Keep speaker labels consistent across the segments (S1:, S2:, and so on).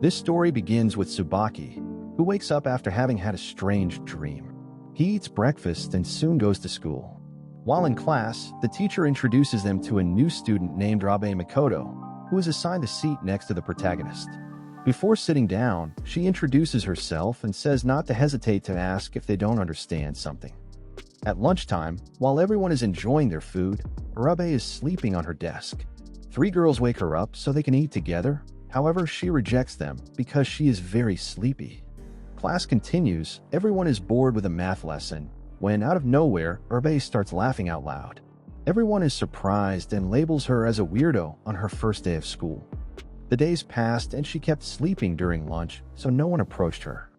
S1: This story begins with Tsubaki, who wakes up after having had a strange dream. He eats breakfast and soon goes to school. While in class, the teacher introduces them to a new student named Rabe Makoto, who is assigned a seat next to the protagonist. Before sitting down, she introduces herself and says not to hesitate to ask if they don't understand something. At lunchtime, while everyone is enjoying their food, Rabe is sleeping on her desk. 3 girls wake her up so they can eat together. However, she rejects them because she is very sleepy. Class continues, everyone is bored with a math lesson, when out of nowhere, Rabe starts laughing out loud. Everyone is surprised and labels her as a weirdo on her first day of school. The days passed and she kept sleeping during lunch, so no one approached her.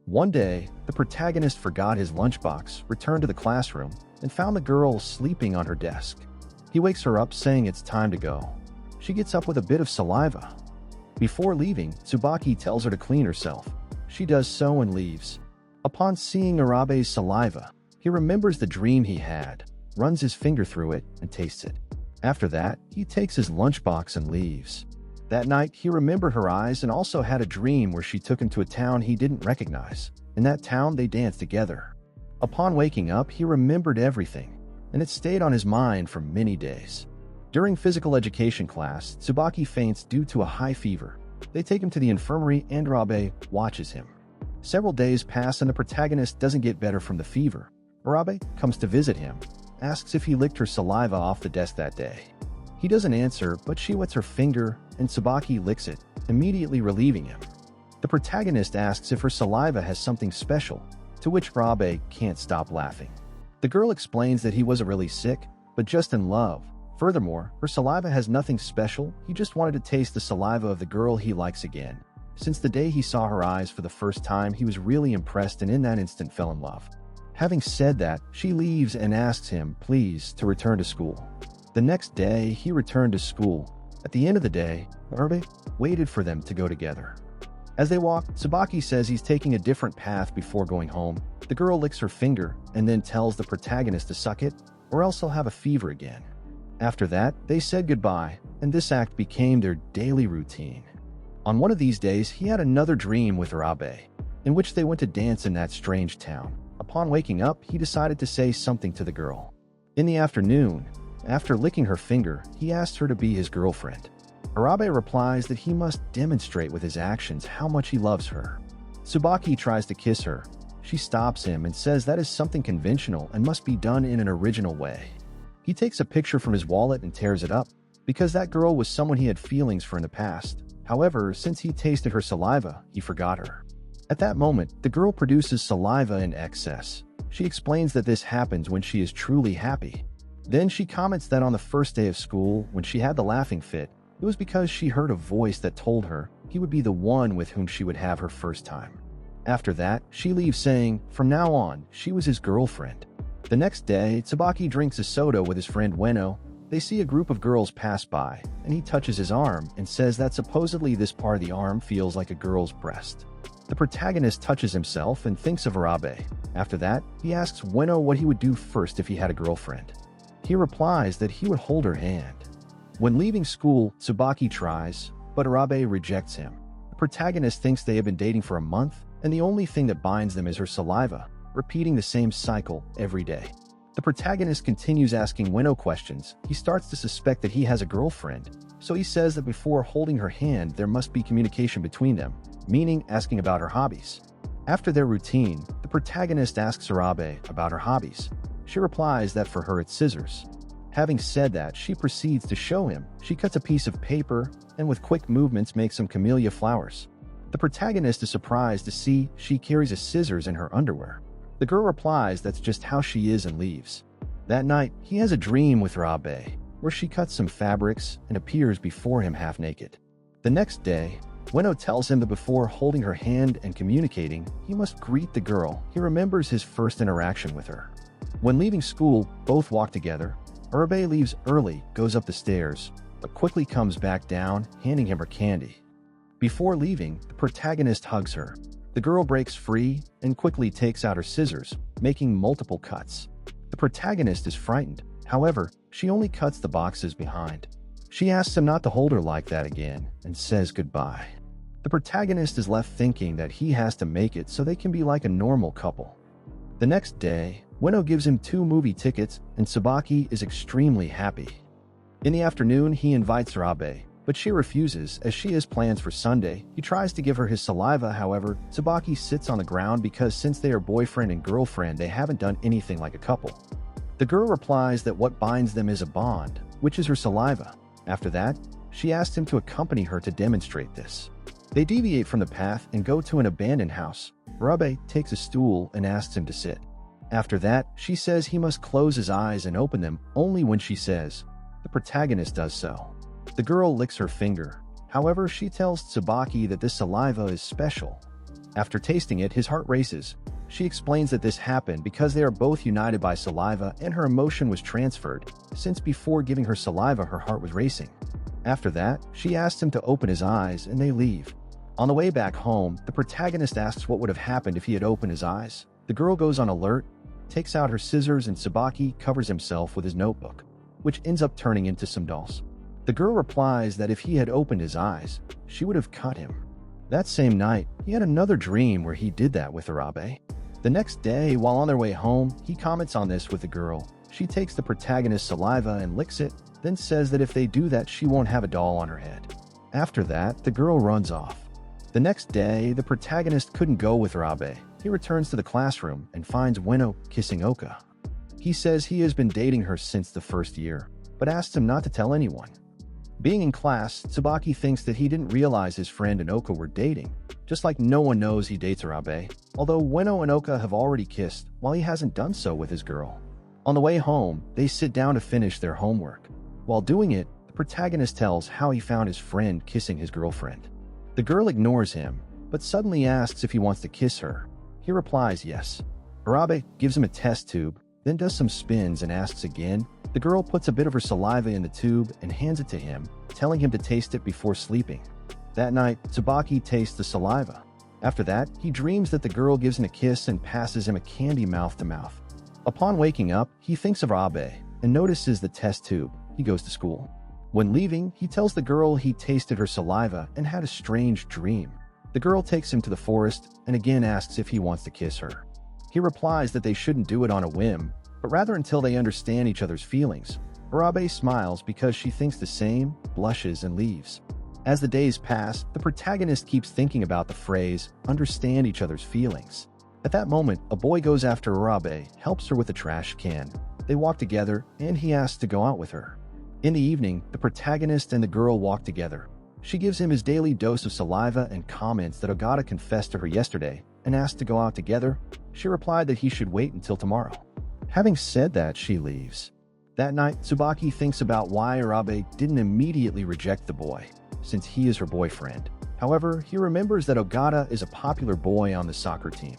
S1: One day, the protagonist forgot his lunchbox, returned to the classroom, and found the girl sleeping on her desk. He wakes her up saying it's time to go. She gets up with a bit of saliva. Before leaving, Tsubaki tells her to clean herself. She does so and leaves. Upon seeing Arabe's saliva, he remembers the dream he had, runs his finger through it, and tastes it. After that, he takes his lunchbox and leaves. That night, he remembered her eyes and also had a dream where she took him to a town he didn't recognize. In that town, they danced together. Upon waking up, he remembered everything, and it stayed on his mind for many days. During physical education class, Tsubaki faints due to a high fever. They take him to the infirmary and Rabe watches him. Several days pass and the protagonist doesn't get better from the fever. Rabe comes to visit him, asks if he licked her saliva off the desk that day. He doesn't answer, but she wets her finger and Tsubaki licks it, immediately relieving him. The protagonist asks if her saliva has something special, to which Rabe can't stop laughing. The girl explains that he wasn't really sick, but just in love. Furthermore, her saliva has nothing special, he just wanted to taste the saliva of the girl he likes again. Since the day he saw her eyes for the first time, he was really impressed and in that instant fell in love. Having said that, she leaves and asks him, please, to return to school. The next day, he returned to school. At the end of the day, Rabe waited for them to go together. As they walk, Tsubaki says he's taking a different path before going home. The girl licks her finger and then tells the protagonist to suck it, or else he'll have a fever again. After that, they said goodbye, and this act became their daily routine. On one of these days, he had another dream with Rabe, in which they went to dance in that strange town. Upon waking up, he decided to say something to the girl. In the afternoon, after licking her finger, he asked her to be his girlfriend. Rabe replies that he must demonstrate with his actions how much he loves her. Tsubaki tries to kiss her. She stops him and says that is something conventional and must be done in an original way. He takes a picture from his wallet and tears it up, because that girl was someone he had feelings for in the past. However, since he tasted her saliva, he forgot her. At that moment, the girl produces saliva in excess. She explains that this happens when she is truly happy. Then she comments that on the first day of school, when she had the laughing fit, it was because she heard a voice that told her he would be the one with whom she would have her first time. After that, she leaves saying, from now on, she was his girlfriend. The next day, Tsubaki drinks a soda with his friend Ueno. They see a group of girls pass by, and he touches his arm and says that supposedly this part of the arm feels like a girl's breast. The protagonist touches himself and thinks of Rabe. After that, he asks Ueno what he would do first if he had a girlfriend. He replies that he would hold her hand. When leaving school, Tsubaki tries, but Rabe rejects him. The protagonist thinks they have been dating for a month, and the only thing that binds them is her saliva, repeating the same cycle every day. The protagonist continues asking Ueno questions. He starts to suspect that he has a girlfriend, so he says that before holding her hand, there must be communication between them, meaning asking about her hobbies. After their routine, the protagonist asks Rabe about her hobbies. She replies that for her it's scissors. Having said that, she proceeds to show him. She cuts a piece of paper and with quick movements makes some camellia flowers. The protagonist is surprised to see she carries a scissors in her underwear. The girl replies that's just how she is and leaves. That night, he has a dream with Rabe, where she cuts some fabrics and appears before him half naked. The next day, Ueno tells him that before holding her hand and communicating, he must greet the girl. He remembers his first interaction with her. When leaving school, both walk together. Rabe leaves early, goes up the stairs, but quickly comes back down, handing him her candy. Before leaving, the protagonist hugs her. The girl breaks free and quickly takes out her scissors, making multiple cuts. The protagonist is frightened. However, she only cuts the boxes behind. She asks him not to hold her like that again and says goodbye. The protagonist is left thinking that he has to make it so they can be like a normal couple. The next day, Ueno gives him 2 movie tickets and Tsubaki is extremely happy. In the afternoon, he invites Arabe, but she refuses as she has plans for Sunday. He tries to give her his saliva, however, Tsubaki sits on the ground because since they are boyfriend and girlfriend, they haven't done anything like a couple. The girl replies that what binds them is a bond, which is her saliva. After that, she asks him to accompany her to demonstrate this. They deviate from the path and go to an abandoned house. Arabe takes a stool and asks him to sit. After that, she says he must close his eyes and open them only when she says. The protagonist does so. The girl licks her finger. However, she tells Tsubaki that this saliva is special. After tasting it, his heart races. She explains that this happened because they are both united by saliva and her emotion was transferred, since before giving her saliva her heart was racing. After that, she asks him to open his eyes and they leave. On the way back home, the protagonist asks what would have happened if he had opened his eyes. The girl goes on alert, takes out her scissors and Tsubaki covers himself with his notebook, which ends up turning into some dolls. The girl replies that if he had opened his eyes, she would have cut him. That same night, he had another dream where he did that with Arabe. The next day, while on their way home, he comments on this with the girl. She takes the protagonist's saliva and licks it, then says that if they do that, she won't have a doll on her head. After that, the girl runs off. The next day, the protagonist couldn't go with Arabe. He returns to the classroom and finds Ueno kissing Oka. He says he has been dating her since the first year, but asks him not to tell anyone. Being in class, Tsubaki thinks that he didn't realize his friend and Oka were dating, just like no one knows he dates Arabe, although Ueno and Oka have already kissed while he hasn't done so with his girl. On the way home, they sit down to finish their homework. While doing it, the protagonist tells how he found his friend kissing his girlfriend. The girl ignores him, but suddenly asks if he wants to kiss her. He replies yes. Arabe gives him a test tube, then does some spins and asks again. The girl puts a bit of her saliva in the tube and hands it to him, telling him to taste it before sleeping. That night, Tsubaki tastes the saliva. After that, he dreams that the girl gives him a kiss and passes him a candy mouth to mouth. Upon waking up, he thinks of Arabe and notices the test tube. He goes to school. When leaving, he tells the girl he tasted her saliva and had a strange dream. The girl takes him to the forest and again asks if he wants to kiss her. He replies that they shouldn't do it on a whim, but rather until they understand each other's feelings. Arabe smiles because she thinks the same, blushes, and leaves. As the days pass, the protagonist keeps thinking about the phrase, understand each other's feelings. At that moment, a boy goes after Arabe, helps her with a trash can. They walk together, and he asks to go out with her. In the evening, the protagonist and the girl walk together. She gives him his daily dose of saliva and comments that Ogata confessed to her yesterday and asked to go out together. She replied that he should wait until tomorrow. Having said that, she leaves. That night, Tsubaki thinks about why Arabe didn't immediately reject the boy, since he is her boyfriend. However, he remembers that Ogata is a popular boy on the soccer team.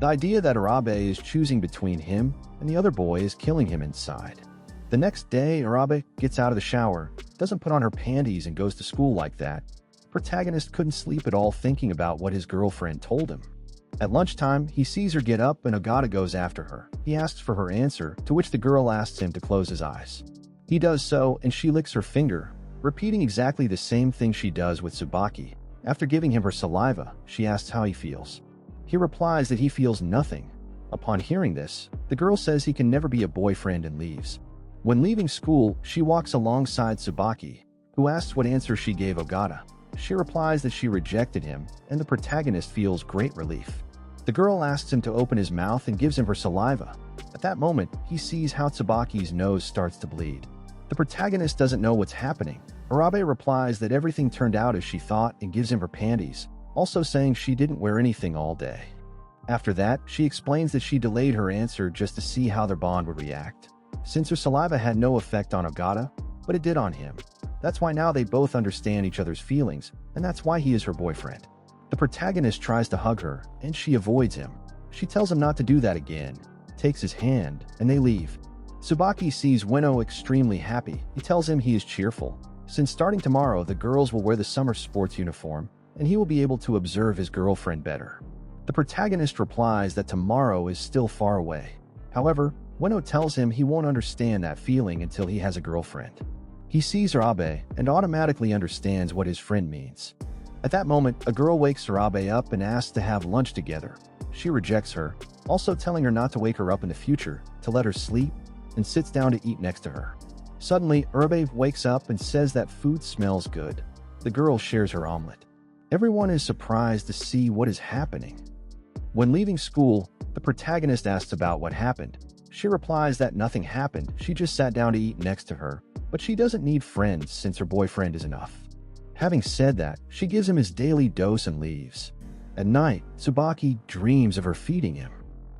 S1: The idea that Arabe is choosing between him and the other boy is killing him inside. The next day, Arabe gets out of the shower, doesn't put on her panties and goes to school like that. The protagonist couldn't sleep at all thinking about what his girlfriend told him. At lunchtime, he sees her get up and Ogata goes after her. He asks for her answer, to which the girl asks him to close his eyes. He does so, and she licks her finger, repeating exactly the same thing she does with Tsubaki. After giving him her saliva, she asks how he feels. He replies that he feels nothing. Upon hearing this, the girl says he can never be a boyfriend and leaves. When leaving school, she walks alongside Tsubaki, who asks what answer she gave Ogata. She replies that she rejected him, and the protagonist feels great relief. The girl asks him to open his mouth and gives him her saliva. At that moment, he sees how Tsubaki's nose starts to bleed. The protagonist doesn't know what's happening. Arabe replies that everything turned out as she thought and gives him her panties, also saying she didn't wear anything all day. After that, she explains that she delayed her answer just to see how their bond would react. Since her saliva had no effect on Ogata, but it did on him. That's why now they both understand each other's feelings, and that's why he is her boyfriend. The protagonist tries to hug her, and she avoids him. She tells him not to do that again, takes his hand, and they leave. Tsubaki sees Ueno extremely happy. He tells him he is cheerful. Since starting tomorrow, the girls will wear the summer sports uniform, and he will be able to observe his girlfriend better. The protagonist replies that tomorrow is still far away. However, Ueno tells him he won't understand that feeling until he has a girlfriend. He sees Arabe and automatically understands what his friend means. At that moment, a girl wakes Arabe up and asks to have lunch together. She rejects her, also telling her not to wake her up in the future, to let her sleep, and sits down to eat next to her. Suddenly, Arabe wakes up and says that food smells good. The girl shares her omelet. Everyone is surprised to see what is happening. When leaving school, the protagonist asks about what happened. She replies that nothing happened, she just sat down to eat next to her, but she doesn't need friends since her boyfriend is enough. Having said that, she gives him his daily dose and leaves. At night, Tsubaki dreams of her feeding him.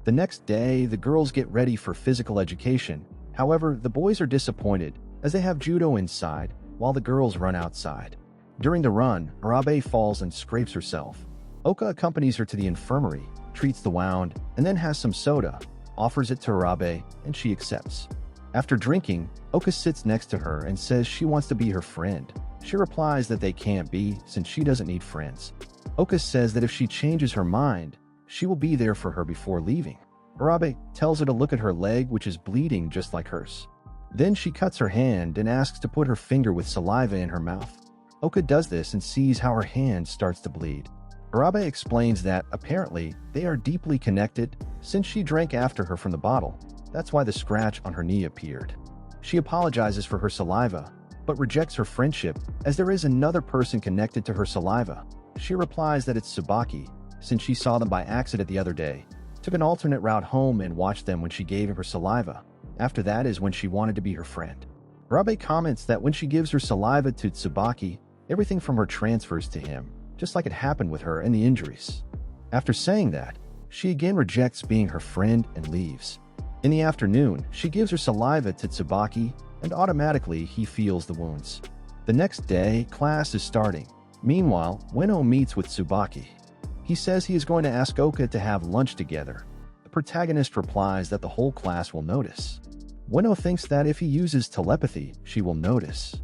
S1: The next day, the girls get ready for physical education. However, the boys are disappointed as they have judo inside while the girls run outside. During the run, Arabe falls and scrapes herself. Oka accompanies her to the infirmary, treats the wound, and then has some soda, offers it to Arabe, and she accepts. After drinking, Oka sits next to her and says she wants to be her friend. She replies that they can't be since she doesn't need friends. Oka says that if she changes her mind, she will be there for her before leaving. Arabe tells her to look at her leg, which is bleeding just like hers. Then she cuts her hand and asks to put her finger with saliva in her mouth. Oka does this and sees how her hand starts to bleed. Arabe explains that, apparently, they are deeply connected since she drank after her from the bottle. That's why the scratch on her knee appeared. She apologizes for her saliva, but rejects her friendship as there is another person connected to her saliva. She replies that it's Tsubaki, since she saw them by accident the other day, took an alternate route home and watched them when she gave him her saliva. After that is when she wanted to be her friend. Arabe comments that when she gives her saliva to Tsubaki, everything from her transfers to him, just like it happened with her and the injuries. After saying that, she again rejects being her friend and leaves. In the afternoon, she gives her saliva to Tsubaki, and automatically he feels the wounds. The next day, class is starting. Meanwhile, Ueno meets with Tsubaki. He says he is going to ask Oka to have lunch together. The protagonist replies that the whole class will notice. Ueno thinks that if he uses telepathy, she will notice.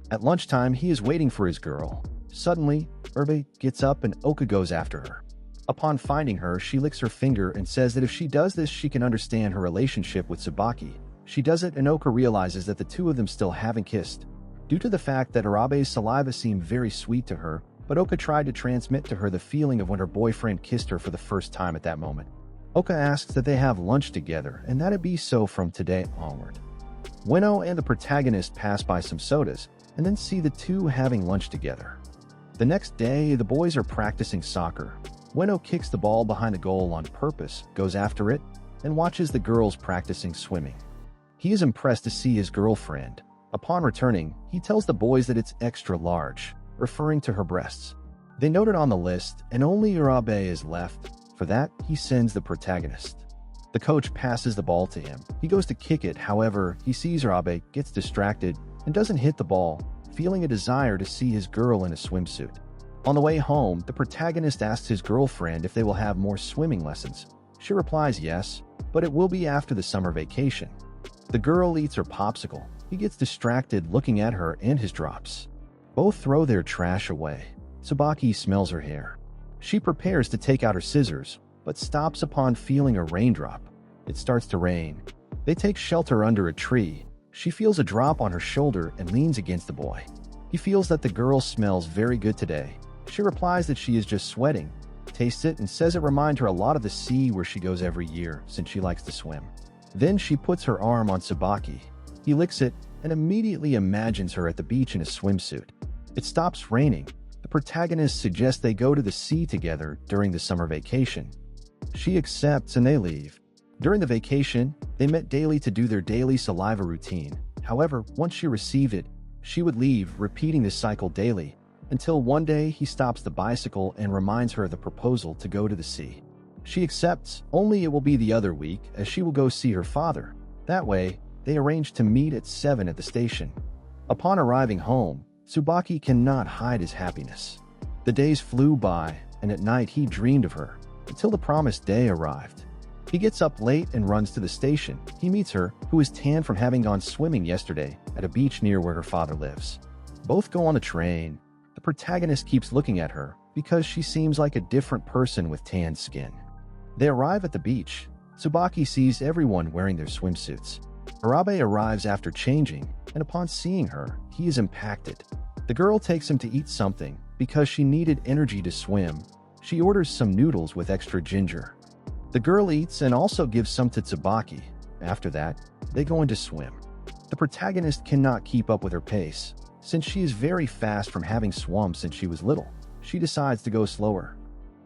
S1: At lunchtime, he is waiting for his girl. Suddenly, Arabe gets up and Oka goes after her. Upon finding her, she licks her finger and says that if she does this, she can understand her relationship with Tsubaki. She does it and Oka realizes that the two of them still haven't kissed. Due to the fact that Arabe's saliva seemed very sweet to her, but Oka tried to transmit to her the feeling of when her boyfriend kissed her for the first time at that moment. Oka asks that they have lunch together and that it be so from today onward. Ueno and the protagonist pass by some sodas and then see the two having lunch together. The next day, the boys are practicing soccer. Ueno kicks the ball behind the goal on purpose, goes after it, and watches the girls practicing swimming. He is impressed to see his girlfriend. Upon returning, he tells the boys that it's extra large, referring to her breasts. They note it on the list, and only Arabe is left. For that, he sends the protagonist. The coach passes the ball to him. He goes to kick it, however, he sees Arabe, gets distracted, and doesn't hit the ball, feeling a desire to see his girl in a swimsuit. On the way home, the protagonist asks his girlfriend if they will have more swimming lessons. She replies yes, but it will be after the summer vacation. The girl eats her popsicle. He gets distracted looking at her and his drops. Both throw their trash away. Tsubaki smells her hair. She prepares to take out her scissors, but stops upon feeling a raindrop. It starts to rain. They take shelter under a tree. She feels a drop on her shoulder and leans against the boy. He feels that the girl smells very good today. She replies that she is just sweating, tastes it, and says it reminds her a lot of the sea where she goes every year since she likes to swim. Then she puts her arm on Tsubaki. He licks it and immediately imagines her at the beach in a swimsuit. It stops raining. The protagonist suggests they go to the sea together during the summer vacation. She accepts and they leave. During the vacation, they met daily to do their daily saliva routine. However, once she received it, she would leave, repeating this cycle daily, until one day he stops the bicycle and reminds her of the proposal to go to the sea. She accepts, only it will be the other week as she will go see her father. That way, they arrange to meet at 7 at the station. Upon arriving home, Tsubaki cannot hide his happiness. The days flew by, and at night he dreamed of her, until the promised day arrived. He gets up late and runs to the station. He meets her, who is tan from having gone swimming yesterday at a beach near where her father lives. Both go on the train. The protagonist keeps looking at her because she seems like a different person with tan skin. They arrive at the beach. Tsubaki sees everyone wearing their swimsuits. Arabe arrives after changing, and upon seeing her, he is impacted. The girl takes him to eat something because she needed energy to swim. She orders some noodles with extra ginger. The girl eats and also gives some to Tsubaki. After that, they go in to swim. The protagonist cannot keep up with her pace. Since she is very fast from having swum since she was little, she decides to go slower.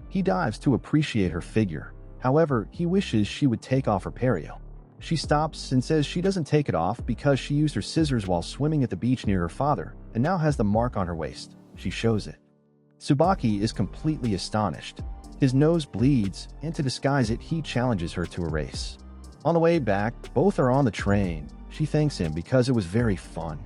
S1: He dives to appreciate her figure. However, he wishes she would take off her pareo. She stops and says she doesn't take it off because she used her scissors while swimming at the beach near her father and now has the mark on her waist. She shows it. Tsubaki is completely astonished. His nose bleeds, and to disguise it, he challenges her to a race. On the way back, both are on the train. She thanks him because it was very fun.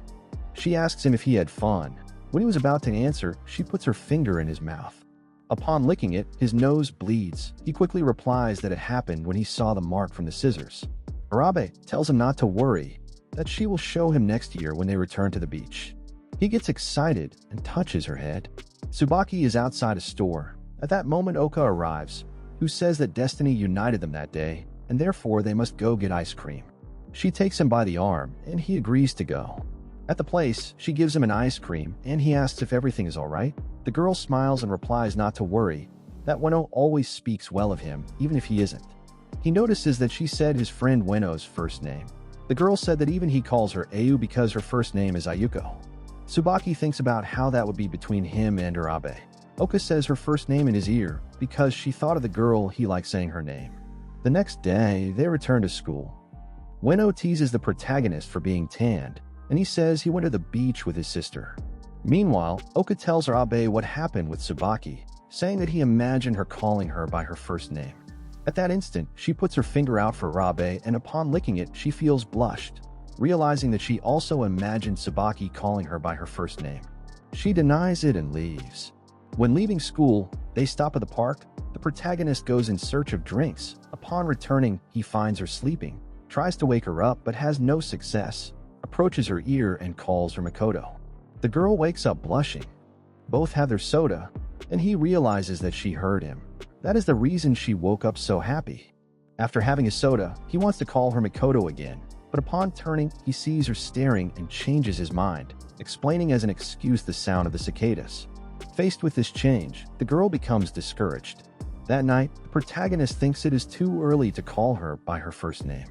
S1: She asks him if he had fun. When he was about to answer, she puts her finger in his mouth. Upon licking it, his nose bleeds. He quickly replies that it happened when he saw the mark from the scissors. Arabe tells him not to worry, that she will show him next year when they return to the beach. He gets excited and touches her head. Tsubaki is outside a store. At that moment, Oka arrives, who says that destiny united them that day, and therefore they must go get ice cream. She takes him by the arm, and he agrees to go. At the place, she gives him an ice cream, and he asks if everything is alright. The girl smiles and replies not to worry, that Ueno always speaks well of him, even if he isn't. He notices that she said his friend Ueno's first name. The girl said that even he calls her Ayu because her first name is Ayuko. Tsubaki thinks about how that would be between him and Arabe. Oka says her first name in his ear because she thought of the girl he liked saying her name. The next day, they return to school. Ueno teases the protagonist for being tanned, and he says he went to the beach with his sister. Meanwhile, Oka tells Arabe what happened with Tsubaki, saying that he imagined her calling her by her first name. At that instant, she puts her finger out for Arabe, and upon licking it, she feels blushed, realizing that she also imagined Tsubaki calling her by her first name. She denies it and leaves. When leaving school, they stop at the park. The protagonist goes in search of drinks. Upon returning, he finds her sleeping, tries to wake her up but has no success, approaches her ear and calls her Makoto. The girl wakes up blushing. Both have their soda, and he realizes that she heard him. That is the reason she woke up so happy. After having a soda, he wants to call her Makoto again, but upon turning, he sees her staring and changes his mind, explaining as an excuse the sound of the cicadas. Faced with this change, the girl becomes discouraged. That night, the protagonist thinks it is too early to call her by her first name.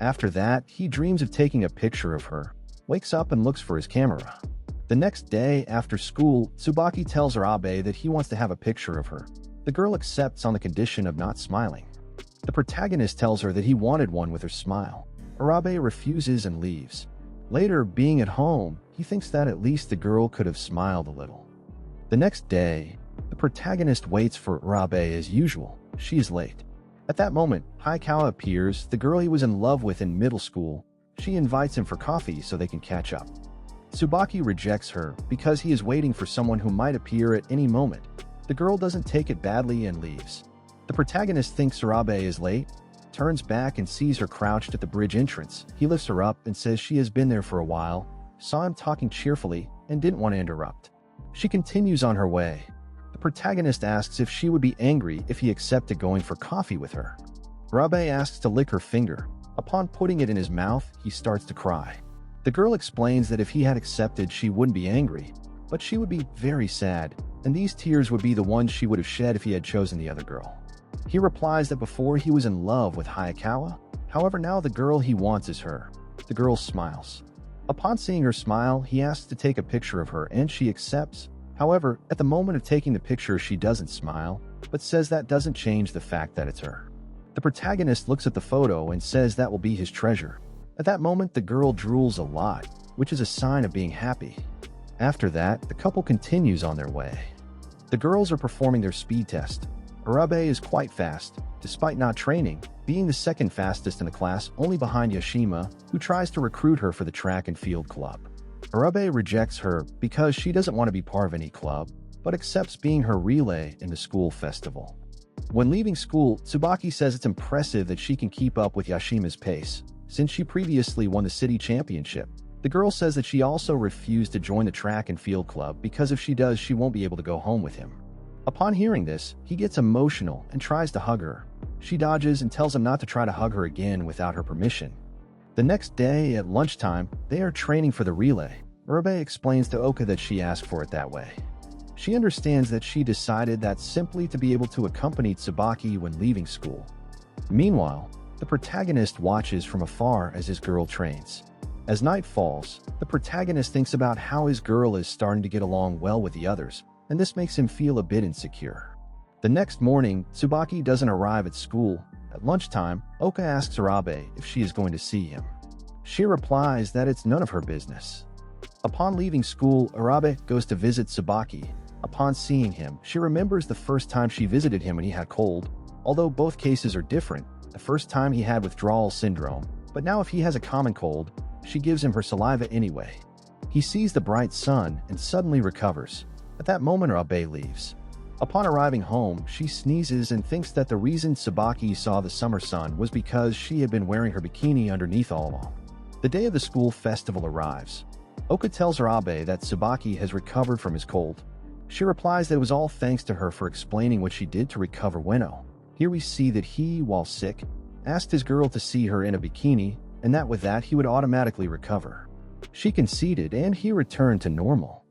S1: After that, he dreams of taking a picture of her, wakes up and looks for his camera. The next day, after school, Tsubaki tells Arabe that he wants to have a picture of her. The girl accepts on the condition of not smiling. The protagonist tells her that he wanted one with her smile. Arabe refuses and leaves. Later, being at home, he thinks that at least the girl could have smiled a little. The next day, the protagonist waits for Arabe as usual. She is late. At that moment, Hayakawa appears, the girl he was in love with in middle school. She invites him for coffee so they can catch up. Tsubaki rejects her because he is waiting for someone who might appear at any moment. The girl doesn't take it badly and leaves. The protagonist thinks Arabe is late, turns back and sees her crouched at the bridge entrance. He lifts her up and says she has been there for a while, saw him talking cheerfully, and didn't want to interrupt. She continues on her way. The protagonist asks if she would be angry if he accepted going for coffee with her. Arabe asks to lick her finger. Upon putting it in his mouth, he starts to cry. The girl explains that if he had accepted, she wouldn't be angry, but she would be very sad, and these tears would be the ones she would have shed if he had chosen the other girl. He replies that before he was in love with Hayakawa, however now the girl he wants is her. The girl smiles. Upon seeing her smile, he asks to take a picture of her and she accepts. However, at the moment of taking the picture she doesn't smile, but says that doesn't change the fact that it's her. The protagonist looks at the photo and says that will be his treasure. At that moment the girl drools a lot, which is a sign of being happy. After that, the couple continues on their way. The girls are performing their speed test. Arabe is quite fast, despite not training, being the second fastest in the class only behind Yashima, who tries to recruit her for the track and field club. Arabe rejects her because she doesn't want to be part of any club, but accepts being her relay in the school festival. When leaving school, Tsubaki says it's impressive that she can keep up with Yashima's pace, since she previously won the city championship. The girl says that she also refused to join the track and field club because if she does, she won't be able to go home with him. Upon hearing this, he gets emotional and tries to hug her. She dodges and tells him not to try to hug her again without her permission. The next day, at lunchtime, they are training for the relay. Arabe explains to Oka that she asked for it that way. She understands that she decided that simply to be able to accompany Tsubaki when leaving school. Meanwhile, the protagonist watches from afar as his girl trains. As night falls, the protagonist thinks about how his girl is starting to get along well with the others, and this makes him feel a bit insecure. The next morning, Tsubaki doesn't arrive at school. At lunchtime, Oka asks Arabe if she is going to see him. She replies that it's none of her business. Upon leaving school, Arabe goes to visit Tsubaki. Upon seeing him, she remembers the first time she visited him when he had a cold. Although both cases are different, the first time he had withdrawal syndrome, but now if he has a common cold, she gives him her saliva anyway. He sees the bright sun and suddenly recovers. At that moment, Arabe leaves. Upon arriving home, she sneezes and thinks that the reason Tsubaki saw the summer sun was because she had been wearing her bikini underneath all along. The day of the school festival arrives. Oka tells Arabe that Tsubaki has recovered from his cold. She replies that it was all thanks to her for explaining what she did to recover Ueno. Here we see that he, while sick, asked his girl to see her in a bikini, and that with that he would automatically recover. She conceded and he returned to normal.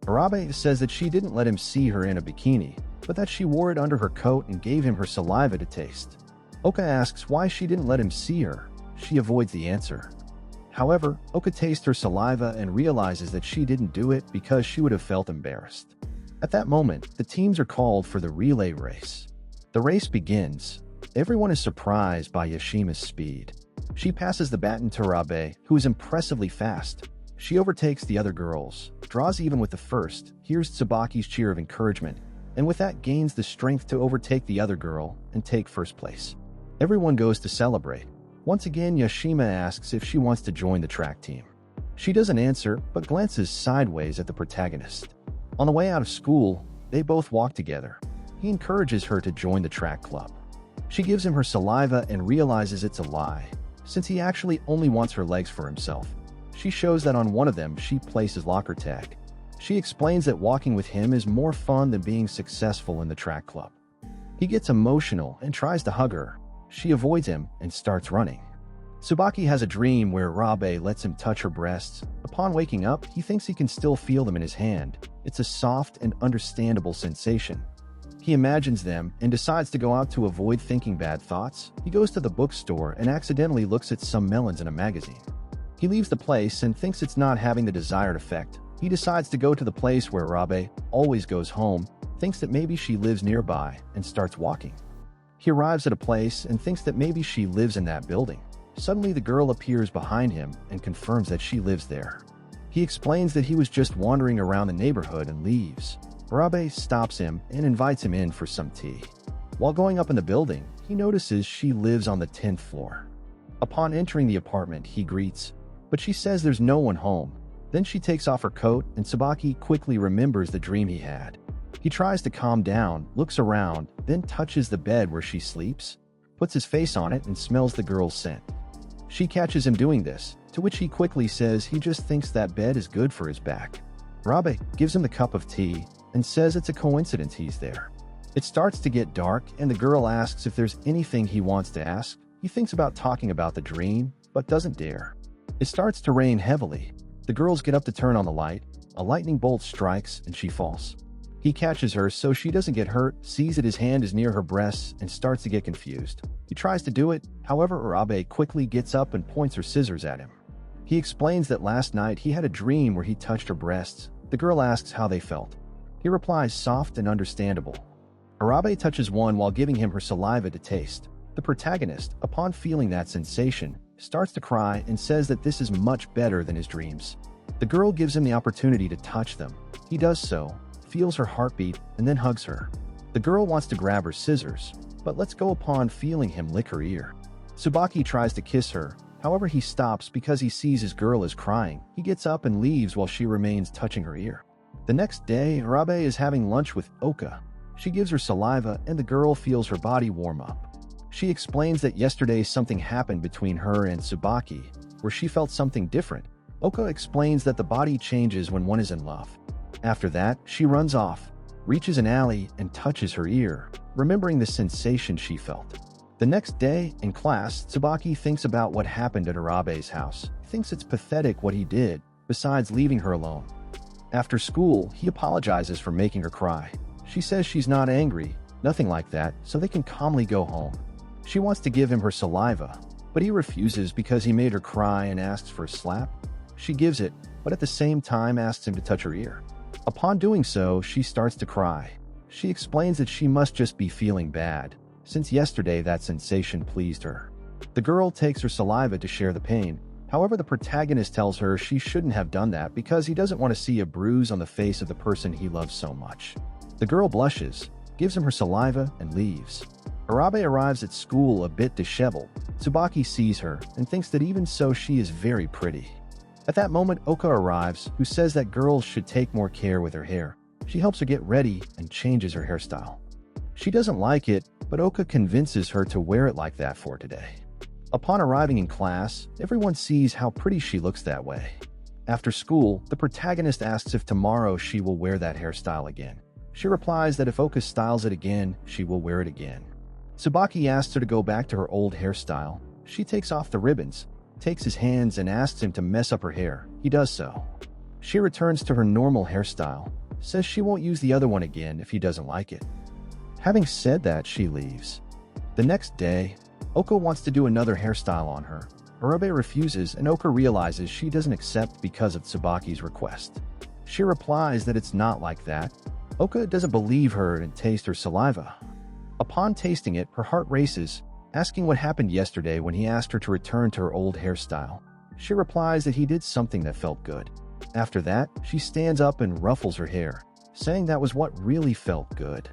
S1: Arabe says that she didn't let him see her in a bikini, but that she wore it under her coat and gave him her saliva to taste. Oka asks why she didn't let him see her. She avoids the answer. However, Oka tastes her saliva and realizes that she didn't do it because she would have felt embarrassed. At that moment, the teams are called for the relay race. The race begins. Everyone is surprised by Yashima's speed. She passes the baton to Arabe, who is impressively fast. She overtakes the other girls, draws even with the first, hears Tsubaki's cheer of encouragement, and with that gains the strength to overtake the other girl and take first place. Everyone goes to celebrate. Once again, Yashima asks if she wants to join the track team. She doesn't answer, but glances sideways at the protagonist. On the way out of school, they both walk together. He encourages her to join the track club. She gives him her saliva and realizes it's a lie, since he actually only wants her legs for himself. She shows that on one of them she places locker tag. She explains that walking with him is more fun than being successful in the track club. He gets emotional and tries to hug her. She avoids him and starts running. Tsubaki has a dream where Arabe lets him touch her breasts. Upon waking up, he thinks he can still feel them in his hand. It's a soft and understandable sensation. He imagines them and decides to go out to avoid thinking bad thoughts. He goes to the bookstore and accidentally looks at some melons in a magazine. He leaves the place and thinks it's not having the desired effect. He decides to go to the place where Arabe always goes home, thinks that maybe she lives nearby, and starts walking. He arrives at a place and thinks that maybe she lives in that building. Suddenly the girl appears behind him and confirms that she lives there. He explains that he was just wandering around the neighborhood and leaves. Arabe stops him and invites him in for some tea. While going up in the building, he notices she lives on the 10th floor. Upon entering the apartment, he greets, but she says there's no one home. Then she takes off her coat and Tsubaki quickly remembers the dream he had. He tries to calm down, looks around, then touches the bed where she sleeps, puts his face on it and smells the girl's scent. She catches him doing this, to which he quickly says he just thinks that bed is good for his back. Arabe gives him the cup of tea and says it's a coincidence he's there. It starts to get dark and the girl asks if there's anything he wants to ask. He thinks about talking about the dream, but doesn't dare. It starts to rain heavily. The girls get up to turn on the light. A lightning bolt strikes and she falls. He catches her so she doesn't get hurt, sees that his hand is near her breasts, and starts to get confused. He tries to do it, however Arabe quickly gets up and points her scissors at him. He explains that last night he had a dream where he touched her breasts. The girl asks how they felt. He replies soft and understandable. Arabe touches one while giving him her saliva to taste. The protagonist, upon feeling that sensation, starts to cry and says that this is much better than his dreams. The girl gives him the opportunity to touch them. He does so, feels her heartbeat, and then hugs her. The girl wants to grab her scissors, but lets go upon feeling him lick her ear. Tsubaki tries to kiss her, however he stops because he sees his girl is crying. He gets up and leaves while she remains touching her ear. The next day, Arabe is having lunch with Oka. She gives her saliva and the girl feels her body warm up. She explains that yesterday something happened between her and Tsubaki, where she felt something different. Oka explains that the body changes when one is in love. After that, she runs off, reaches an alley, and touches her ear, remembering the sensation she felt. The next day, in class, Tsubaki thinks about what happened at Arabe's house. He thinks it's pathetic what he did, besides leaving her alone. After school, he apologizes for making her cry. She says she's not angry, nothing like that, so they can calmly go home. She wants to give him her saliva, but he refuses because he made her cry and asks for a slap. She gives it, but at the same time asks him to touch her ear. Upon doing so, she starts to cry. She explains that she must just be feeling bad, since yesterday that sensation pleased her. The girl takes her saliva to share the pain. However, the protagonist tells her she shouldn't have done that because he doesn't want to see a bruise on the face of the person he loves so much. The girl blushes, gives him her saliva, and leaves. Arabe arrives at school a bit disheveled. Tsubaki sees her and thinks that even so she is very pretty. At that moment, Oka arrives, who says that girls should take more care with her hair. She helps her get ready and changes her hairstyle. She doesn't like it, but Oka convinces her to wear it like that for today. Upon arriving in class, everyone sees how pretty she looks that way. After school, the protagonist asks if tomorrow she will wear that hairstyle again. She replies that if Oka styles it again, she will wear it again. Tsubaki asks her to go back to her old hairstyle. She takes off the ribbons, takes his hands and asks him to mess up her hair. He does so. She returns to her normal hairstyle, says she won't use the other one again if he doesn't like it. Having said that, she leaves. The next day, Oka wants to do another hairstyle on her. Arabe refuses and Oka realizes she doesn't accept because of Tsubaki's request. She replies that it's not like that. Oka doesn't believe her and tastes her saliva. Upon tasting it, her heart races, asking what happened yesterday when he asked her to return to her old hairstyle. She replies that he did something that felt good. After that, she stands up and ruffles her hair, saying that was what really felt good.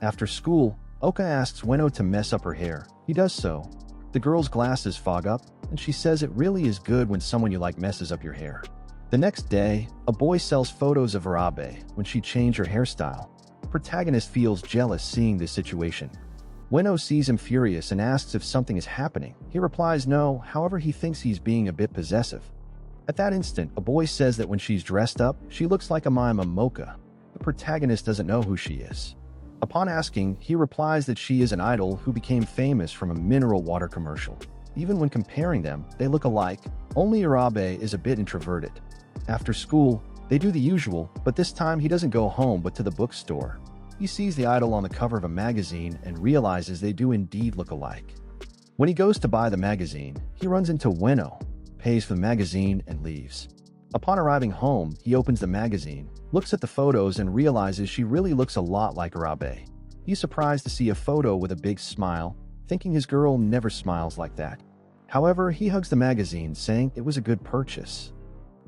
S1: After school, Oka asks Ueno to mess up her hair. He does so. The girl's glasses fog up, and she says it really is good when someone you like messes up your hair. The next day, a boy sells photos of Arabe when she changed her hairstyle. The protagonist feels jealous seeing this situation. Ueno sees him furious and asks if something is happening. He replies no, however he thinks he's being a bit possessive. At that instant, a boy says that when she's dressed up, she looks like a mocha. The protagonist doesn't know who she is. Upon asking, he replies that she is an idol who became famous from a mineral water commercial. Even when comparing them, they look alike, only Arabe is a bit introverted. After school, they do the usual, but this time he doesn't go home but to the bookstore. He sees the idol on the cover of a magazine and realizes they do indeed look alike. When he goes to buy the magazine, he runs into Ueno, pays for the magazine, and leaves. Upon arriving home, he opens the magazine, looks at the photos, and realizes she really looks a lot like Arabe. He's surprised to see a photo with a big smile, thinking his girl never smiles like that. However, he hugs the magazine, saying it was a good purchase.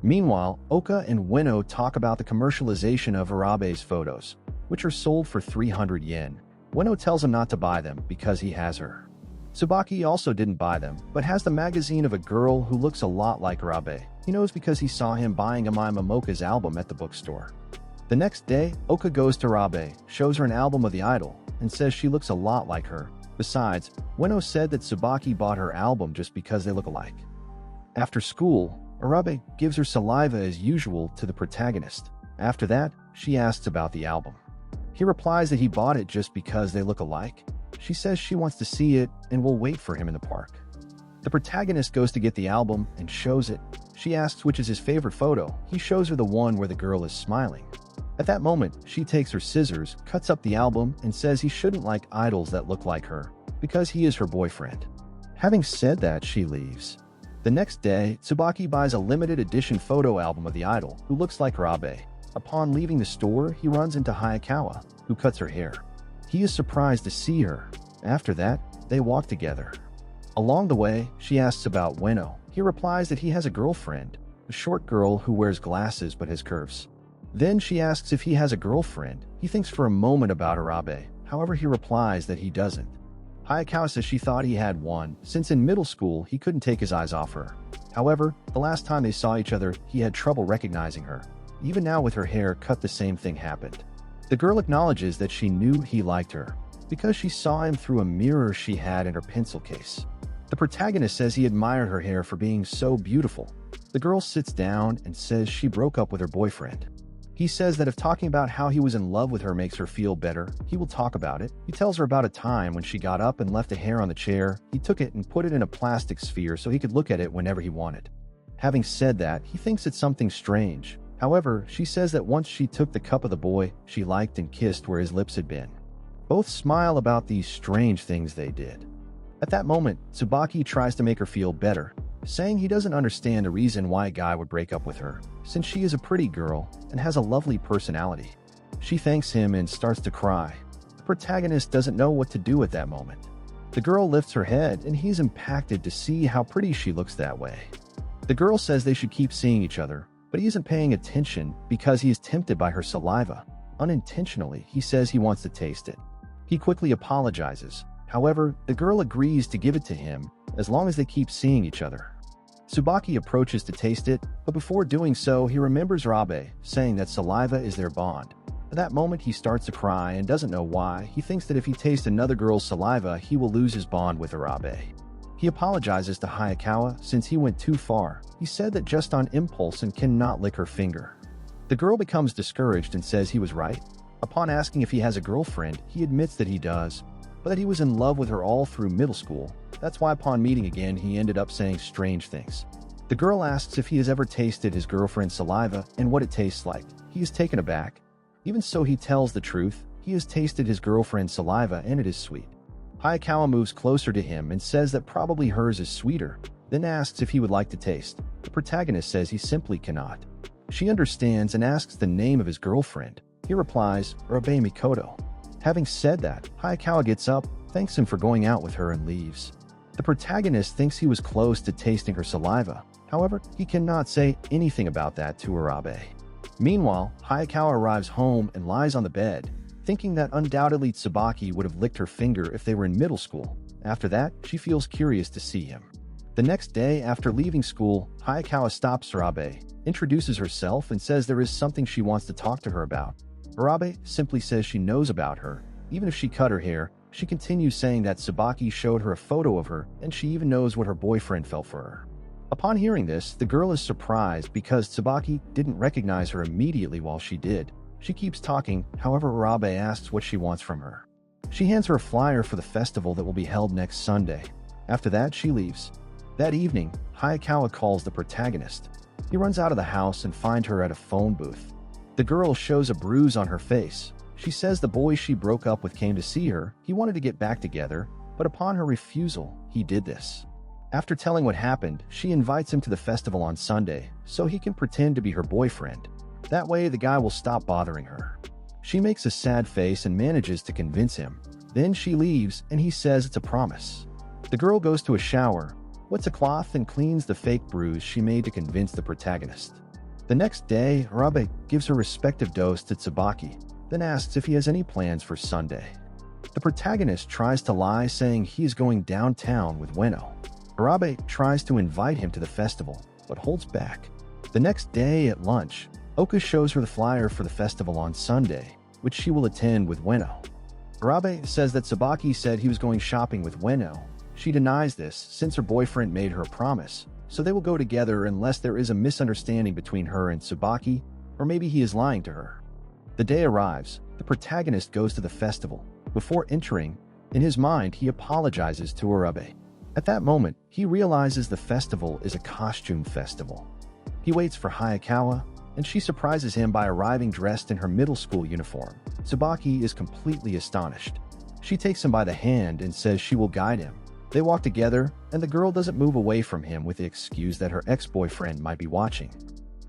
S1: Meanwhile, Oka and Ueno talk about the commercialization of Arabe's photos, which are sold for 300 yen. Ueno tells him not to buy them because he has her. Tsubaki also didn't buy them, but has the magazine of a girl who looks a lot like Arabe. He knows because he saw him buying Amai Momoka's album at the bookstore. The next day, Oka goes to Arabe, shows her an album of the idol, and says she looks a lot like her. Besides, Ueno said that Tsubaki bought her album just because they look alike. After school, Arabe gives her saliva as usual to the protagonist. After that, she asks about the album. He replies that he bought it just because they look alike. She says she wants to see it and will wait for him in the park. The protagonist goes to get the album and shows it. She asks which is his favorite photo. He shows her the one where the girl is smiling. At that moment, she takes her scissors, cuts up the album, and says he shouldn't like idols that look like her, because he is her boyfriend. Having said that, she leaves. The next day, Tsubaki buys a limited edition photo album of the idol, who looks like Arabe. Upon leaving the store, he runs into Hayakawa, who cuts her hair. He is surprised to see her. After that, they walk together. Along the way, she asks about Ueno. He replies that he has a girlfriend, a short girl who wears glasses but has curves. Then she asks if he has a girlfriend. He thinks for a moment about Arabe. However, he replies that he doesn't. Hayakawa says she thought he had one, since in middle school he couldn't take his eyes off her. However, the last time they saw each other, he had trouble recognizing her. Even now with her hair cut, the same thing happened. The girl acknowledges that she knew he liked her, because she saw him through a mirror she had in her pencil case. The protagonist says he admired her hair for being so beautiful. The girl sits down and says she broke up with her boyfriend. He says that if talking about how he was in love with her makes her feel better, he will talk about it. He tells her about a time when she got up and left a hair on the chair. He took it and put it in a plastic sphere so he could look at it whenever he wanted. Having said that, he thinks it's something strange. However, she says that once she took the cup of the boy she liked and kissed where his lips had been. Both smile about these strange things they did. At that moment, Tsubaki tries to make her feel better, saying he doesn't understand the reason why a guy would break up with her, since she is a pretty girl and has a lovely personality. She thanks him and starts to cry. The protagonist doesn't know what to do at that moment. The girl lifts her head and he's impacted to see how pretty she looks that way. The girl says they should keep seeing each other, but he isn't paying attention because he is tempted by her saliva. Unintentionally, he says he wants to taste it. He quickly apologizes. However, the girl agrees to give it to him as long as they keep seeing each other. Tsubaki approaches to taste it, but before doing so, he remembers Rabe saying that saliva is their bond. At that moment, he starts to cry and doesn't know why. He thinks that if he tastes another girl's saliva, he will lose his bond with Rabe. He apologizes to Hayakawa since he went too far. He said that just on impulse and cannot lick her finger. The girl becomes discouraged and says he was right. Upon asking if he has a girlfriend, he admits that he does, but that he was in love with her all through middle school. That's why upon meeting again, he ended up saying strange things. The girl asks if he has ever tasted his girlfriend's saliva and what it tastes like. He is taken aback. Even so, he tells the truth. He has tasted his girlfriend's saliva and it is sweet. Hayakawa moves closer to him and says that probably hers is sweeter, then asks if he would like to taste. The protagonist says he simply cannot. She understands and asks the name of his girlfriend. He replies, Urabe Mikoto. Having said that, Hayakawa gets up, thanks him for going out with her and leaves. The protagonist thinks he was close to tasting her saliva. However, he cannot say anything about that to Urabe. Meanwhile, Hayakawa arrives home and lies on the bed, thinking that undoubtedly Tsubaki would have licked her finger if they were in middle school. After that, she feels curious to see him. The next day, after leaving school, Hayakawa stops Urabe, introduces herself and says there is something she wants to talk to her about. Urabe simply says she knows about her. Even if she cut her hair, she continues saying that Tsubaki showed her a photo of her and she even knows what her boyfriend felt for her. Upon hearing this, the girl is surprised because Tsubaki didn't recognize her immediately while she did. She keeps talking, however Urabe asks what she wants from her. She hands her a flyer for the festival that will be held next Sunday. After that, she leaves. That evening, Hayakawa calls the protagonist. He runs out of the house and finds her at a phone booth. The girl shows a bruise on her face. She says the boy she broke up with came to see her. He wanted to get back together, but upon her refusal, he did this. After telling what happened, she invites him to the festival on Sunday so he can pretend to be her boyfriend. That way, the guy will stop bothering her. She makes a sad face and manages to convince him. Then she leaves and he says it's a promise. The girl goes to a shower, wets a cloth and cleans the fake bruise she made to convince the protagonist. The next day, Urabe gives her respective dose to Tsubaki, then asks if he has any plans for Sunday. The protagonist tries to lie, saying he is going downtown with Ueno. Urabe tries to invite him to the festival, but holds back. The next day at lunch, Oka shows her the flyer for the festival on Sunday, which she will attend with Ueno. Urabe says that Tsubaki said he was going shopping with Ueno. She denies this since her boyfriend made her a promise, so they will go together unless there is a misunderstanding between her and Tsubaki, or maybe he is lying to her. The day arrives, the protagonist goes to the festival. Before entering, in his mind he apologizes to Urabe. At that moment, he realizes the festival is a costume festival. He waits for Hayakawa, and she surprises him by arriving dressed in her middle school uniform. Tsubaki is completely astonished. She takes him by the hand and says she will guide him. They walk together, and the girl doesn't move away from him with the excuse that her ex-boyfriend might be watching.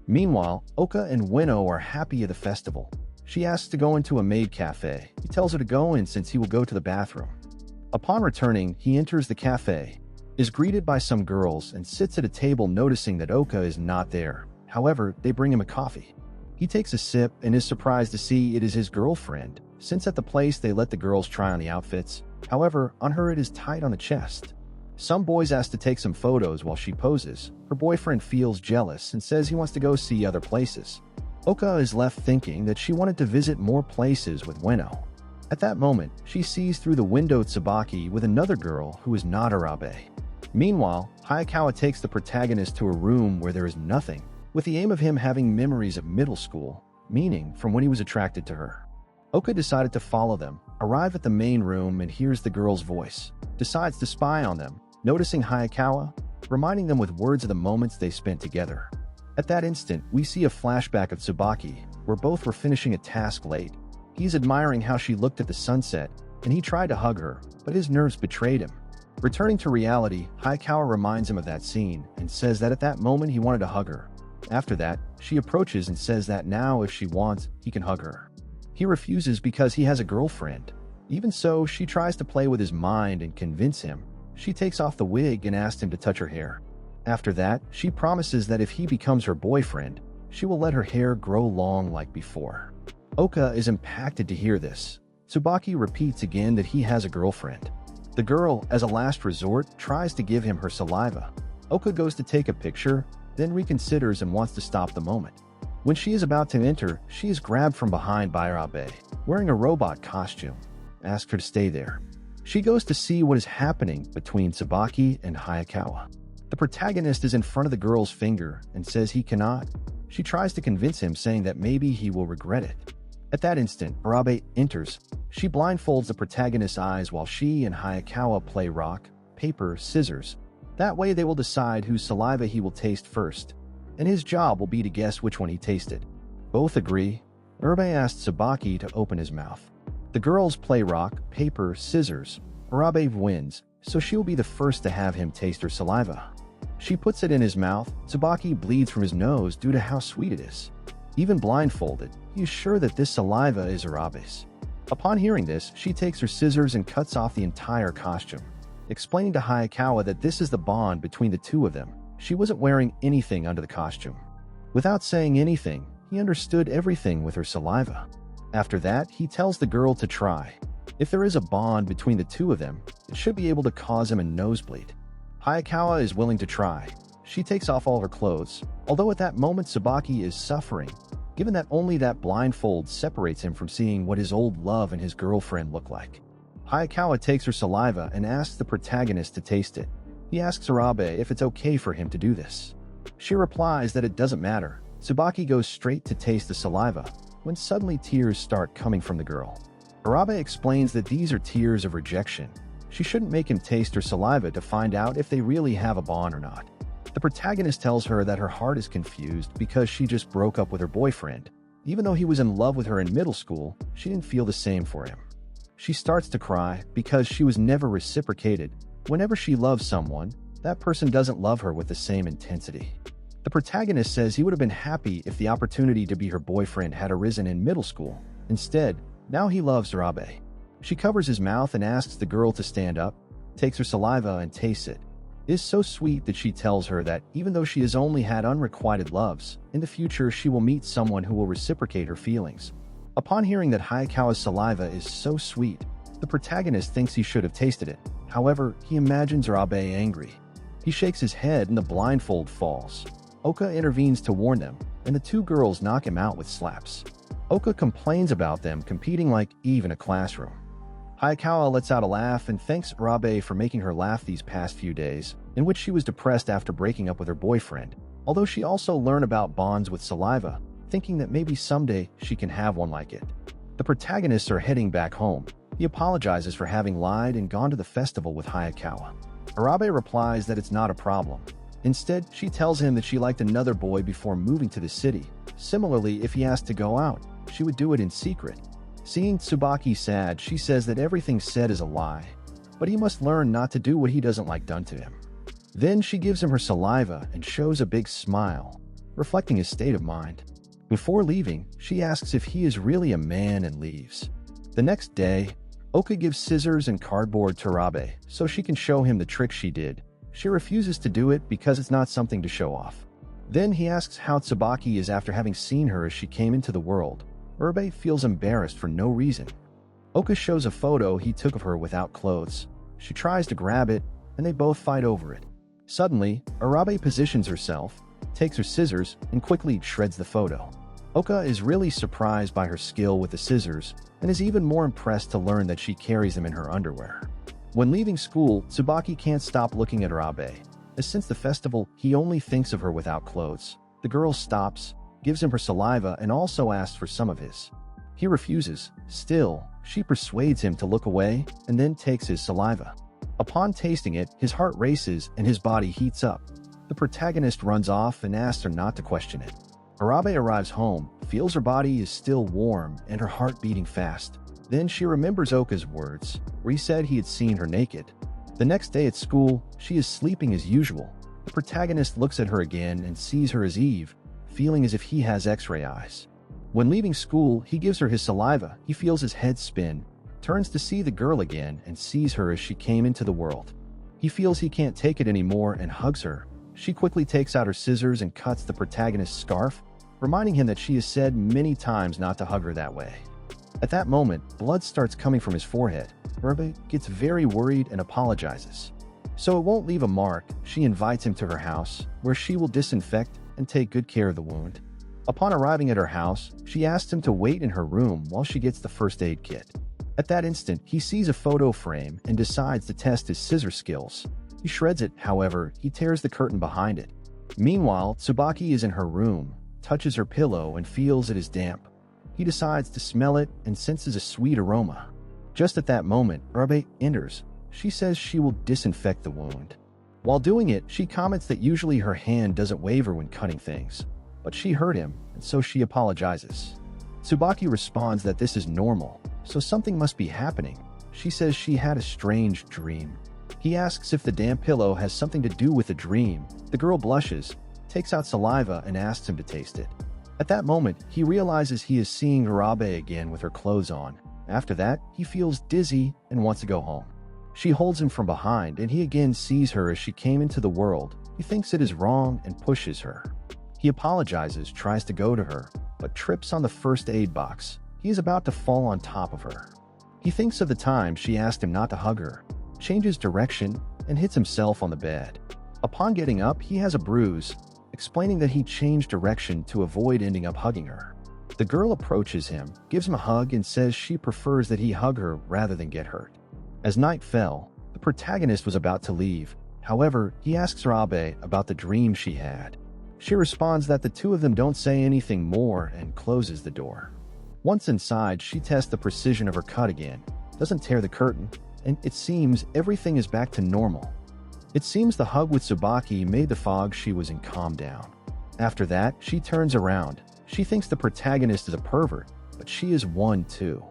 S1: Meanwhile, Oka and Ueno are happy at the festival. She asks to go into a maid cafe. He tells her to go in since he will go to the bathroom. Upon returning, he enters the cafe, is greeted by some girls, and sits at a table noticing that Oka is not there. However, they bring him a coffee. He takes a sip and is surprised to see it is his girlfriend, since at the place they let the girls try on the outfits. However, on her it is tight on the chest. Some boys ask to take some photos while she poses. Her boyfriend feels jealous and says he wants to go see other places. Oka is left thinking that she wanted to visit more places with Ueno. At that moment, she sees through the window Tsubaki with another girl who is not Urabe. Meanwhile, Hayakawa takes the protagonist to a room where there is nothing, with the aim of him having memories of middle school, meaning from when he was attracted to her. Oka decided to follow them, arrive at the main room and hears the girl's voice, decides to spy on them, noticing Hayakawa, reminding them with words of the moments they spent together. At that instant, we see a flashback of Tsubaki, where both were finishing a task late. He's admiring how she looked at the sunset, and he tried to hug her, but his nerves betrayed him. Returning to reality, Hayakawa reminds him of that scene and says that at that moment he wanted to hug her. After that, she approaches and says that now if she wants, he can hug her. He refuses because he has a girlfriend. Even so, she tries to play with his mind and convince him. She takes off the wig and asks him to touch her hair. After that, she promises that if he becomes her boyfriend, she will let her hair grow long like before. Oka is impacted to hear this. Tsubaki repeats again that he has a girlfriend. The girl, as a last resort, tries to give him her saliva. Oka goes to take a picture, then reconsiders and wants to stop the moment. When she is about to enter, she is grabbed from behind by Arabe, wearing a robot costume, asks her to stay there. She goes to see what is happening between Tsubaki and Hayakawa. The protagonist is in front of the girl's finger and says he cannot. She tries to convince him, saying that maybe he will regret it. At that instant, Arabe enters. She blindfolds the protagonist's eyes while she and Hayakawa play rock, paper, scissors. That way they will decide whose saliva he will taste first, and his job will be to guess which one he tasted. Both agree. Arabe asks Tsubaki to open his mouth. The girls play rock, paper, scissors. Arabe wins, so she will be the first to have him taste her saliva. She puts it in his mouth. Tsubaki bleeds from his nose due to how sweet it is. Even blindfolded, he is sure that this saliva is Arabe's. Upon hearing this, she takes her scissors and cuts off the entire costume, explaining to Hayakawa that this is the bond between the two of them. She wasn't wearing anything under the costume. Without saying anything, he understood everything with her saliva. After that, he tells the girl to try. If there is a bond between the two of them, it should be able to cause him a nosebleed. Hayakawa is willing to try. She takes off all her clothes, although at that moment Tsubaki is suffering, given that only that blindfold separates him from seeing what his old love and his girlfriend look like. Hayakawa takes her saliva and asks the protagonist to taste it. He asks Arabe if it's okay for him to do this. She replies that it doesn't matter. Tsubaki goes straight to taste the saliva, when suddenly tears start coming from the girl. Arabe explains that these are tears of rejection. She shouldn't make him taste her saliva to find out if they really have a bond or not. The protagonist tells her that her heart is confused because she just broke up with her boyfriend. Even though he was in love with her in middle school, she didn't feel the same for him. She starts to cry because she was never reciprocated. Whenever she loves someone, that person doesn't love her with the same intensity. The protagonist says he would have been happy if the opportunity to be her boyfriend had arisen in middle school. Instead, now he loves Arabe. She covers his mouth and asks the girl to stand up, takes her saliva and tastes it. It is so sweet that she tells her that even though she has only had unrequited loves, in the future she will meet someone who will reciprocate her feelings. Upon hearing that Hayakawa's saliva is so sweet, the protagonist thinks he should have tasted it. However, he imagines Arabe angry. He shakes his head and the blindfold falls. Oka intervenes to warn them, and the two girls knock him out with slaps. Oka complains about them competing like Eve in a classroom. Hayakawa lets out a laugh and thanks Arabe for making her laugh these past few days, in which she was depressed after breaking up with her boyfriend, although she also learned about bonds with saliva, thinking that maybe someday she can have one like it. The protagonists are heading back home. He apologizes for having lied and gone to the festival with Hayakawa. Arabe replies that it's not a problem. Instead, she tells him that she liked another boy before moving to the city. Similarly, if he asked to go out, she would do it in secret. Seeing Tsubaki sad, she says that everything said is a lie, but he must learn not to do what he doesn't like done to him. Then she gives him her saliva and shows a big smile, reflecting his state of mind. Before leaving, she asks if he is really a man and leaves. The next day, Oka gives scissors and cardboard to Arabe so she can show him the trick she did. She refuses to do it because it's not something to show off. Then he asks how Tsubaki is after having seen her as she came into the world. Arabe feels embarrassed for no reason. Oka shows a photo he took of her without clothes. She tries to grab it, and they both fight over it. Suddenly, Arabe positions herself, takes her scissors, and quickly shreds the photo. Oka is really surprised by her skill with the scissors, and is even more impressed to learn that she carries them in her underwear. When leaving school, Tsubaki can't stop looking at Arabe, as since the festival, he only thinks of her without clothes. The girl stops, gives him her saliva and also asks for some of his. He refuses. Still, she persuades him to look away and then takes his saliva. Upon tasting it, his heart races and his body heats up. The protagonist runs off and asks her not to question it. Arabe arrives home, feels her body is still warm and her heart beating fast. Then she remembers Oka's words, where he said he had seen her naked. The next day at school, she is sleeping as usual. The protagonist looks at her again and sees her as Eve, feeling as if he has X-ray eyes. When leaving school, he gives her his saliva. He feels his head spin, turns to see the girl again and sees her as she came into the world. He feels he can't take it anymore and hugs her. She quickly takes out her scissors and cuts the protagonist's scarf, reminding him that she has said many times not to hug her that way. At that moment, blood starts coming from his forehead. Arabe gets very worried and apologizes. So it won't leave a mark, she invites him to her house, where she will disinfect and take good care of the wound. Upon arriving at her house, she asks him to wait in her room while she gets the first aid kit. At that instant, he sees a photo frame and decides to test his scissor skills. He shreds it, however, he tears the curtain behind it. Meanwhile, Tsubaki is in her room, touches her pillow and feels it is damp. He decides to smell it and senses a sweet aroma. Just at that moment, Arabe enters. She says she will disinfect the wound. While doing it, she comments that usually her hand doesn't waver when cutting things, but she hurt him, and so she apologizes. Tsubaki responds that this is normal, so something must be happening. She says she had a strange dream. He asks if the damp pillow has something to do with the dream. The girl blushes, takes out saliva and asks him to taste it. At that moment, he realizes he is seeing Arabe again with her clothes on. After that, he feels dizzy and wants to go home. She holds him from behind and he again sees her as she came into the world. He thinks it is wrong and pushes her. He apologizes, tries to go to her, but trips on the first aid box. He is about to fall on top of her. He thinks of the time she asked him not to hug her, changes direction, and hits himself on the bed. Upon getting up, he has a bruise, explaining that he changed direction to avoid ending up hugging her. The girl approaches him, gives him a hug, and says she prefers that he hug her rather than get hurt. As night fell, the protagonist was about to leave. However, he asks Arabe about the dream she had. She responds that the two of them don't say anything more and closes the door. Once inside, she tests the precision of her cut again, doesn't tear the curtain, and it seems everything is back to normal. It seems the hug with Tsubaki made the fog she was in calm down. After that, she turns around. She thinks the protagonist is a pervert, but she is one too.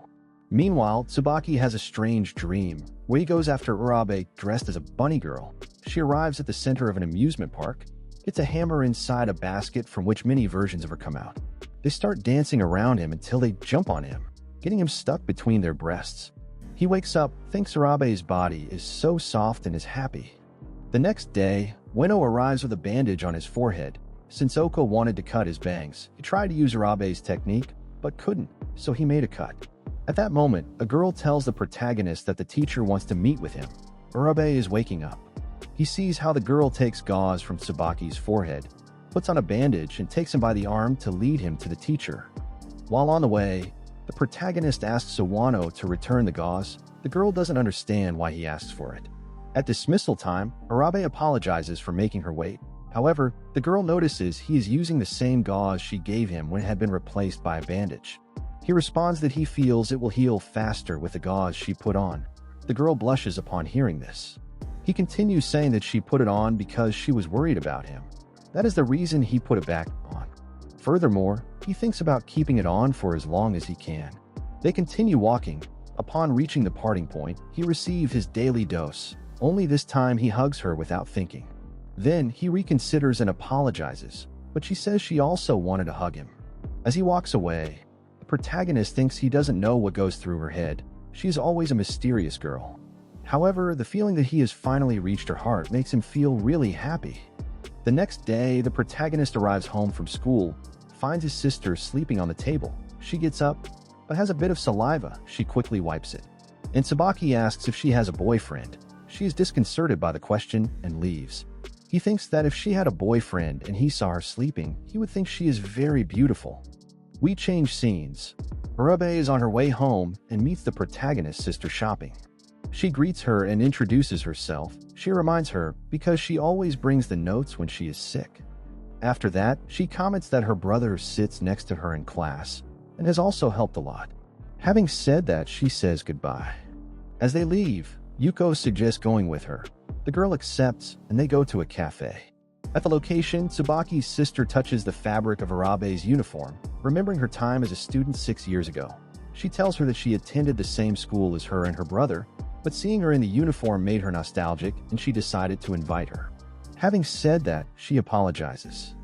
S1: Meanwhile, Tsubaki has a strange dream, where he goes after Arabe dressed as a bunny girl. She arrives at the center of an amusement park. It's a hammer inside a basket from which many versions of her come out. They start dancing around him until they jump on him, getting him stuck between their breasts. He wakes up, thinks Arabe's body is so soft and is happy. The next day, Ueno arrives with a bandage on his forehead. Since Oko wanted to cut his bangs, he tried to use Arabe's technique, but couldn't, so he made a cut. At that moment, a girl tells the protagonist that the teacher wants to meet with him. Arabe is waking up. He sees how the girl takes gauze from Tsubaki's forehead, puts on a bandage, and takes him by the arm to lead him to the teacher. While on the way, the protagonist asks Ueno to return the gauze. The girl doesn't understand why he asks for it. At dismissal time, Arabe apologizes for making her wait. However, the girl notices he is using the same gauze she gave him when it had been replaced by a bandage. He responds that he feels it will heal faster with the gauze she put on. The girl blushes upon hearing this. He continues saying that she put it on because she was worried about him. That is the reason he put it back on. Furthermore, he thinks about keeping it on for as long as he can. They continue walking. Upon reaching the parting point, he receives his daily dose. Only this time he hugs her without thinking. Then he reconsiders and apologizes, but she says she also wanted to hug him. As he walks away, the protagonist thinks he doesn't know what goes through her head. She is always a mysterious girl. However, the feeling that he has finally reached her heart makes him feel really happy. The next day, the protagonist arrives home from school, finds his sister sleeping on the table. She gets up, but has a bit of saliva. She quickly wipes it. And Tsubaki asks if she has a boyfriend. She is disconcerted by the question and leaves. He thinks that if she had a boyfriend and he saw her sleeping, he would think she is very beautiful. We change scenes. Arabe is on her way home and meets the protagonist's sister shopping. She greets her and introduces herself. She reminds her because she always brings the notes when she is sick. After that, she comments that her brother sits next to her in class and has also helped a lot. Having said that, she says goodbye. As they leave, Yuko suggests going with her. The girl accepts and they go to a cafe. At the location, Tsubaki's sister touches the fabric of Arabe's uniform, remembering her time as a student 6 years ago. She tells her that she attended the same school as her and her brother, but seeing her in the uniform made her nostalgic and she decided to invite her. Having said that, she apologizes.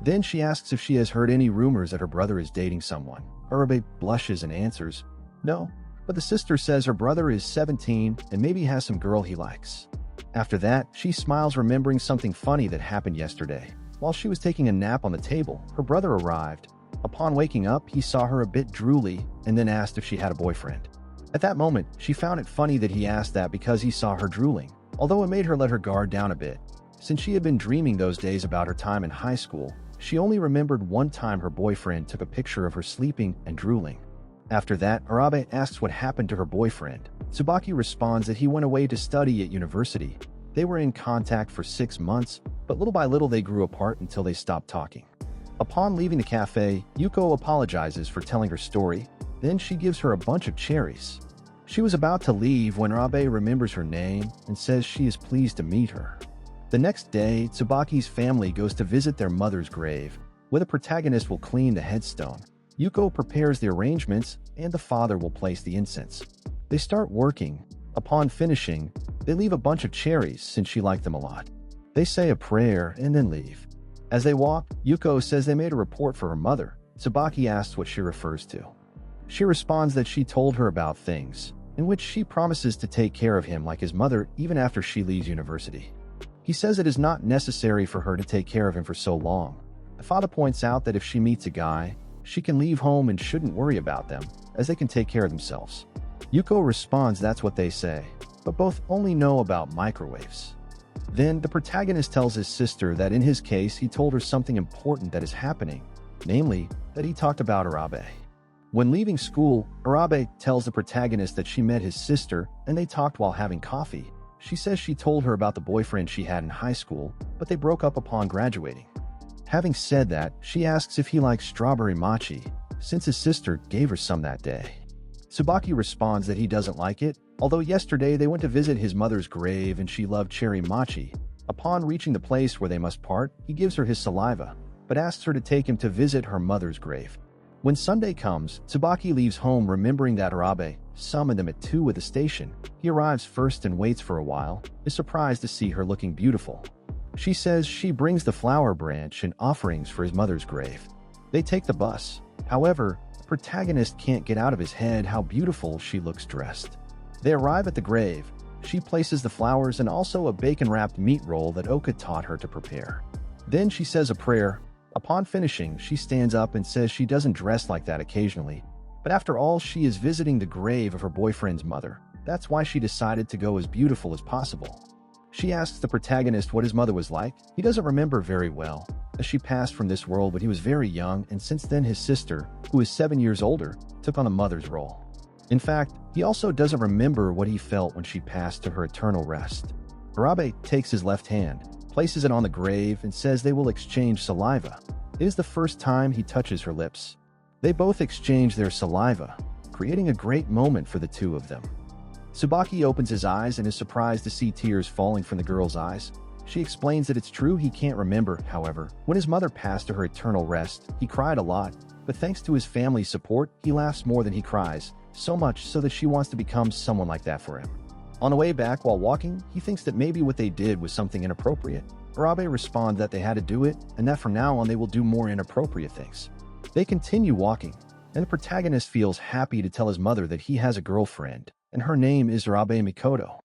S1: Then she asks if she has heard any rumors that her brother is dating someone. Arabe blushes and answers, "No," but the sister says her brother is 17 and maybe has some girl he likes. After that, she smiles, remembering something funny that happened yesterday. While she was taking a nap on the table, her brother arrived. Upon waking up, he saw her a bit drooly and then asked if she had a boyfriend. At that moment, she found it funny that he asked that because he saw her drooling, although it made her let her guard down a bit. Since she had been dreaming those days about her time in high school, she only remembered one time her boyfriend took a picture of her sleeping and drooling. After that, Arabe asks what happened to her boyfriend. Tsubaki responds that he went away to study at university. They were in contact for 6 months, but little by little they grew apart until they stopped talking. Upon leaving the cafe, Yuko apologizes for telling her story, then she gives her a bunch of cherries. She was about to leave when Arabe remembers her name and says she is pleased to meet her. The next day, Tsubaki's family goes to visit their mother's grave, where the protagonist will clean the headstone. Yuko prepares the arrangements, and the father will place the incense. They start working. Upon finishing, they leave a bunch of cherries since she liked them a lot. They say a prayer and then leave. As they walk, Yuko says they made a report for her mother. Tsubaki asks what she refers to. She responds that she told her about things, in which she promises to take care of him like his mother even after she leaves university. He says it is not necessary for her to take care of him for so long. The father points out that if she meets a guy, she can leave home and shouldn't worry about them, as they can take care of themselves. Yuko responds that's what they say, but both only know about microwaves. Then the protagonist tells his sister that in his case he told her something important that is happening, namely that he talked about Arabe. When leaving school, Arabe tells the protagonist that she met his sister and they talked while having coffee. She says she told her about the boyfriend she had in high school, but they broke up upon graduating. Having said that, she asks if he likes strawberry mochi, since his sister gave her some that day. Tsubaki responds that he doesn't like it, although yesterday they went to visit his mother's grave and she loved cherry mochi. Upon reaching the place where they must part, he gives her his saliva, but asks her to take him to visit her mother's grave. When Sunday comes, Tsubaki leaves home remembering that Arabe summoned him at 2 at the station. He arrives first and waits for a while, is surprised to see her looking beautiful. She says she brings the flower branch and offerings for his mother's grave. They take the bus. However, the protagonist can't get out of his head how beautiful she looks dressed. They arrive at the grave. She places the flowers and also a bacon-wrapped meat roll that Oka taught her to prepare. Then she says a prayer. Upon finishing, she stands up and says she doesn't dress like that occasionally, but after all, she is visiting the grave of her boyfriend's mother. That's why she decided to go as beautiful as possible. She asks the protagonist what his mother was like. He doesn't remember very well, as she passed from this world when he was very young, and since then his sister, who is 7 years older, took on the mother's role. In fact, he also doesn't remember what he felt when she passed to her eternal rest. Arabe takes his left hand, places it on the grave, and says they will exchange saliva. It is the first time he touches her lips. They both exchange their saliva, creating a great moment for the two of them. Tsubaki opens his eyes and is surprised to see tears falling from the girl's eyes. She explains that it's true he can't remember, however. When his mother passed to her eternal rest, he cried a lot, but thanks to his family's support, he laughs more than he cries, so much so that she wants to become someone like that for him. On the way back while walking, he thinks that maybe what they did was something inappropriate. Arabe responds that they had to do it, and that from now on they will do more inappropriate things. They continue walking, and the protagonist feels happy to tell his mother that he has a girlfriend, and her name is Arabe Mikoto.